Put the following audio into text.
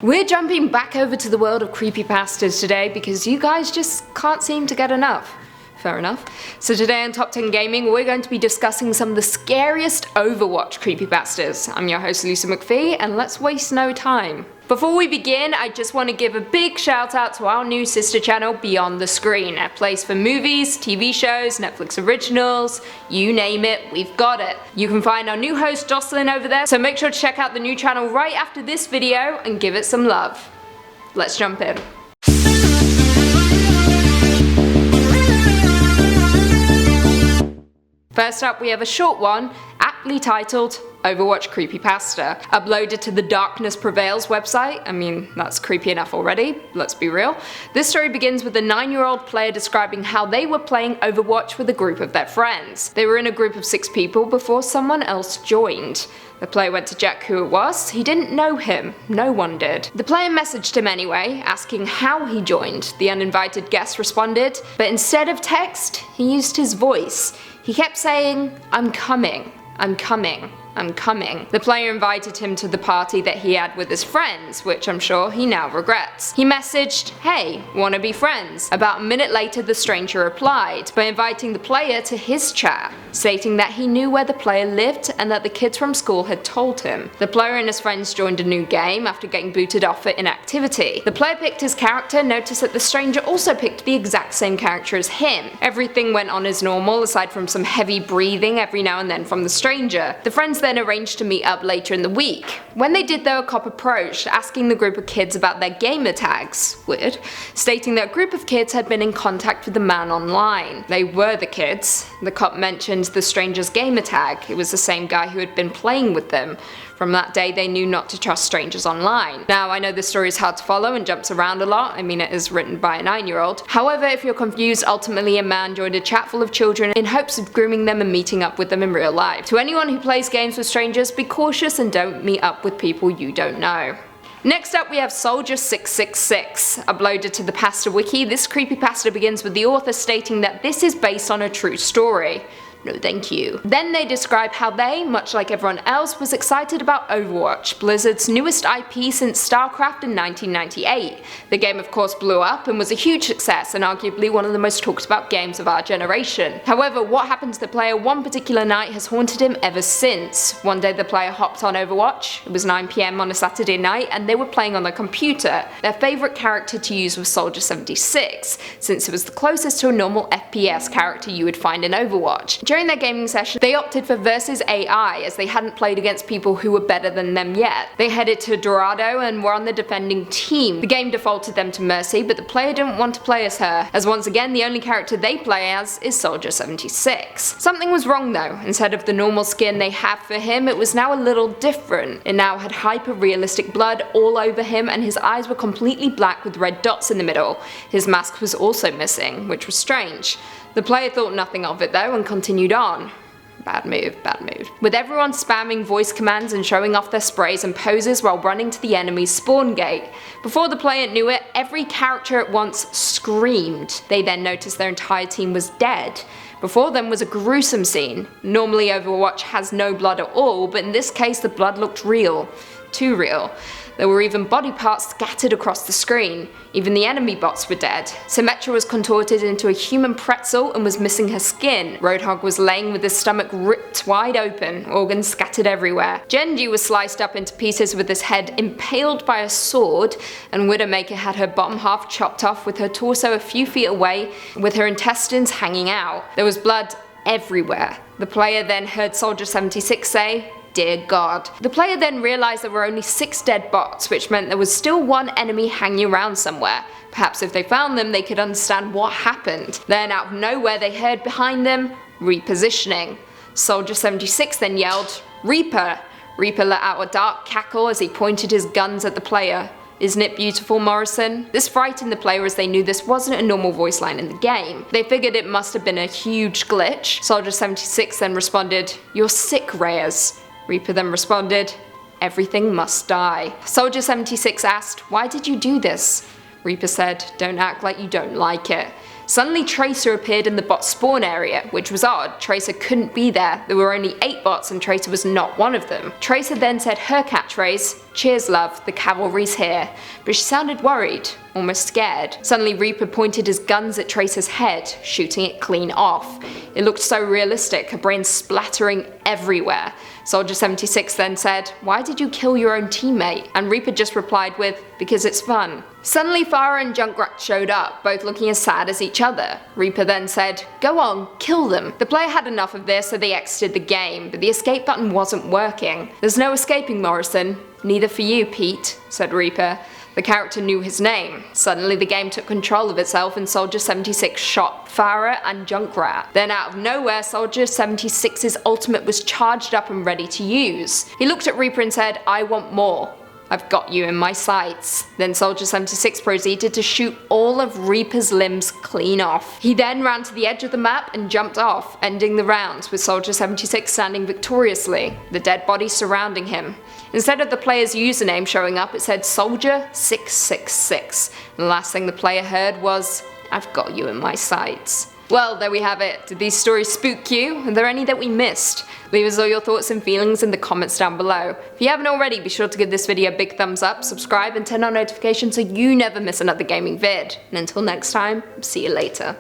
We're jumping back over to the world of creepypastas today because you guys just can't seem to get enough. Fair enough. So today on Top 10 Gaming, we're going to be discussing some of the scariest Overwatch creepypastas. I'm your host Lucy McPhee, and let's waste no time. Before we begin, I just want to give a big shout out to our new sister channel, Beyond the Screen, a place for movies, TV shows, Netflix originals, you name it, we've got it. You can find our new host Jocelyn over there, so make sure to check out the new channel right after this video and give it some love. Let's jump in. First up, we have a short one, aptly titled Overwatch Creepypasta, uploaded to the Darkness Prevails website. I mean, that's creepy enough already, let's be real. This story begins with a 9-year-old player describing how they were playing Overwatch with a group of their friends. They were in a group of 6 people before someone else joined. The player went to check who it was. He didn't know him. No one did. The player messaged him anyway, asking how he joined. The uninvited guest responded, but instead of text, he used his voice. He kept saying, "I'm coming, I'm coming, I'm coming." The player invited him to the party that he had with his friends, which I'm sure he now regrets. He messaged, "Hey, wanna be friends?" About a minute later, the stranger replied by inviting the player to his chat, stating that he knew where the player lived and that the kids from school had told him. The player and his friends joined a new game after getting booted off for inactivity. The player picked his character, noticed that the stranger also picked the exact same character as him. Everything went on as normal, aside from some heavy breathing every now and then from the stranger. The friends then arranged to meet up later in the week. When they did though, a cop approached, asking the group of kids about their gamer tags, weird, stating that a group of kids had been in contact with the man online. They were the kids. The cop mentioned the stranger's gamer tag. It was the same guy who had been playing with them. From that day, they knew not to trust strangers online. Now, I know this story is hard to follow and jumps around a lot. I mean, it is written by a 9-year-old. However, if you're confused, ultimately a man joined a chat full of children in hopes of grooming them and meeting up with them in real life. To anyone who plays games with strangers, be cautious and don't meet up with people you don't know. Next up, we have Soldier 666. Uploaded to the Pasta Wiki, this creepypasta begins with the author stating that this is based on a true story. No thank you. Then they describe how they, much like everyone else, was excited about Overwatch, Blizzard's newest IP since StarCraft in 1998. The game of course blew up and was a huge success and arguably one of the most talked about games of our generation. However, what happened to the player one particular night has haunted him ever since. One day the player hopped on Overwatch, it was 9 PM on a Saturday night, and they were playing on their computer. Their favourite character to use was Soldier 76, since it was the closest to a normal FPS character you would find in Overwatch. During their gaming session, they opted for versus AI as they hadn't played against people who were better than them yet. They headed to Dorado and were on the defending team. The game defaulted them to Mercy, but the player didn't want to play as her, as once again the only character they play as is Soldier 76. Something was wrong though. Instead of the normal skin they have for him, it was now a little different. It now had hyper-realistic blood all over him and his eyes were completely black with red dots in the middle. His mask was also missing, which was strange. The player thought nothing of it though and continued on. Bad move, bad move. With everyone spamming voice commands and showing off their sprays and poses while running to the enemy's spawn gate. Before the player knew it, every character at once screamed. They then noticed their entire team was dead. Before them was a gruesome scene. Normally Overwatch has no blood at all, but in this case the blood looked real. Too real. There were even body parts scattered across the screen. Even the enemy bots were dead. Symmetra was contorted into a human pretzel and was missing her skin. Roadhog was laying with his stomach ripped wide open, organs scattered everywhere. Genji was sliced up into pieces with his head impaled by a sword, and Widowmaker had her bottom half chopped off with her torso a few feet away, with her intestines hanging out. There was blood everywhere. The player then heard Soldier 76 say, "Dear God." The player then realised there were only 6 dead bots, which meant there was still one enemy hanging around somewhere. Perhaps if they found them, they could understand what happened. Then out of nowhere they heard behind them, repositioning. Soldier 76 then yelled, "Reaper!" Reaper let out a dark cackle as he pointed his guns at the player. Isn't it beautiful, Morrison? This frightened the player as they knew this wasn't a normal voice line in the game. They figured it must have been a huge glitch. Soldier 76 then responded, "You're sick, Reyes." Reaper then responded, "Everything must die." Soldier 76 asked, "Why did you do this?" Reaper said, "Don't act like you don't like it." Suddenly Tracer appeared in the bot spawn area, which was odd. Tracer couldn't be there. There were only 8 bots and Tracer was not one of them. Tracer then said her catchphrase, cheers love, the cavalry's here. But she sounded worried, almost scared. Suddenly Reaper pointed his guns at Tracer's head, shooting it clean off. It looked so realistic, her brain splattering everywhere. Soldier 76 then said, "Why did you kill your own teammate?" And Reaper just replied with, "Because it's fun." Suddenly Farah and Junkrat showed up, both looking as sad as each other. Reaper then said, "Go on, kill them." The player had enough of this, so they exited the game, but the escape button wasn't working. "There's no escaping, Morrison." "Neither for you, Pete," said Reaper. The character knew his name. Suddenly the game took control of itself and Soldier 76 shot Farah and Junkrat. Then out of nowhere, Soldier 76's ultimate was charged up and ready to use. He looked at Reaper and said, "I want more. I've got you in my sights." Then Soldier 76 proceeded to shoot all of Reaper's limbs clean off. He then ran to the edge of the map and jumped off, ending the round with Soldier 76 standing victoriously, the dead body surrounding him. Instead of the player's username showing up, it said Soldier 666. And the last thing the player heard was, "I've got you in my sights." Well, there we have it. Did these stories spook you? Are there any that we missed? Leave us all your thoughts and feelings in the comments down below. If you haven't already, be sure to give this video a big thumbs up, subscribe and turn on notifications so you never miss another gaming vid. And until next time, see you later.